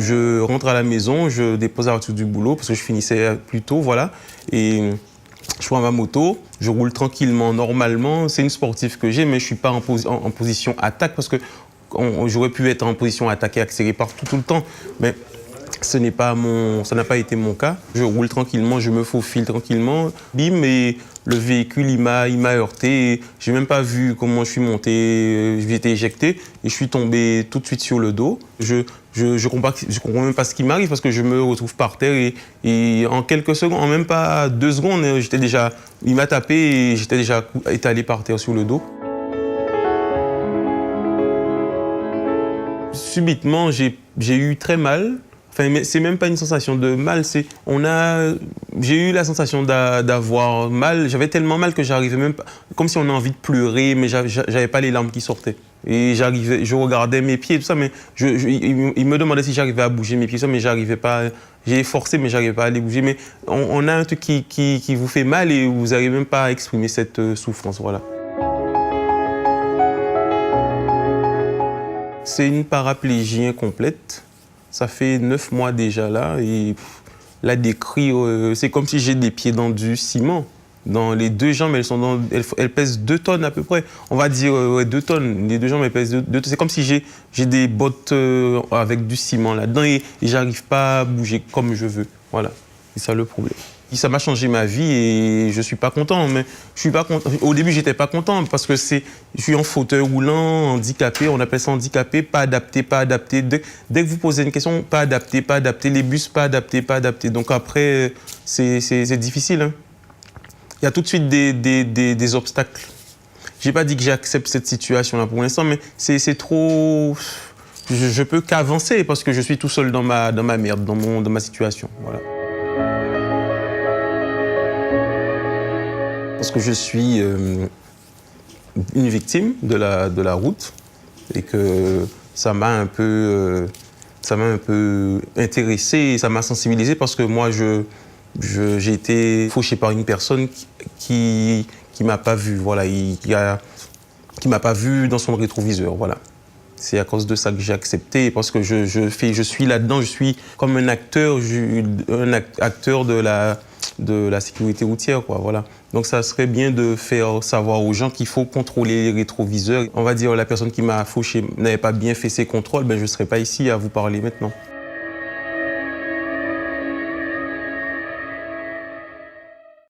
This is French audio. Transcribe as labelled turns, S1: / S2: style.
S1: Je rentre à la maison, je dépose la voiture du boulot parce que je finissais plus tôt, voilà. Et je prends ma moto, je roule tranquillement, normalement. C'est une sportive que j'ai, mais je ne suis pas en position attaque parce que j'aurais pu être en position attaque et accélérer partout tout le temps. Mais ça n'a pas été mon cas. Je roule tranquillement, je me faufile tranquillement. Bim, et le véhicule, il m'a heurté. Je n'ai même pas vu comment je suis monté. J'ai été éjecté et je suis tombé tout de suite sur le dos. Je comprends même pas ce qui m'arrive parce que je me retrouve par terre et en quelques secondes, en même pas 2 secondes, il m'a tapé et j'étais déjà étalé par terre sur le dos. Subitement, j'ai eu très mal. Enfin, c'est même pas une sensation de mal, j'ai eu la sensation d'avoir mal. J'avais tellement mal que j'arrivais même pas, comme si on a envie de pleurer, mais j'avais pas les larmes qui sortaient. Et je regardais mes pieds et tout ça, mais il me demandait si j'arrivais à bouger mes pieds, ça, mais j'arrivais pas. J'ai forcé, mais j'arrivais pas à les bouger. Mais on a un truc qui vous fait mal et vous n'arrivez même pas à exprimer cette souffrance, voilà. C'est une paraplégie incomplète. Ça fait 9 mois déjà là et la décrit, c'est comme si j'ai des pieds dans du ciment. Dans les 2 jambes, elles pèsent 2 tonnes à peu près. On va dire 2 tonnes. Les 2 jambes, elles pèsent 2 tonnes. C'est comme si j'ai des bottes avec du ciment là-dedans et j'arrive pas à bouger comme je veux. Voilà, c'est ça le problème. Ça m'a changé ma vie et je suis pas content. Mais je suis pas content. Au début, j'étais pas content parce que je suis en fauteuil roulant, handicapé. On appelle ça handicapé, pas adapté, pas adapté. Dès que vous posez une question, pas adapté, pas adapté. Les bus, pas adapté, pas adapté. Donc après, c'est difficile. Hein. Il y a tout de suite des obstacles. J'ai pas dit que j'accepte cette situation-là pour l'instant, mais c'est trop. Je peux qu'avancer parce que je suis tout seul dans ma merde, dans ma situation. Voilà. Parce que je suis une victime de la route et que ça m'a un peu intéressé, ça m'a sensibilisé parce que moi, j'ai été fauché par une personne qui m'a pas vu, voilà, qui m'a pas vu dans son rétroviseur, voilà. C'est à cause de ça que j'ai accepté, parce que je suis là-dedans, je suis comme un acteur de la sécurité routière, quoi, voilà. Donc ça serait bien de faire savoir aux gens qu'il faut contrôler les rétroviseurs. On va dire la personne qui m'a fauché n'avait pas bien fait ses contrôles, ben je ne serais pas ici à vous parler maintenant.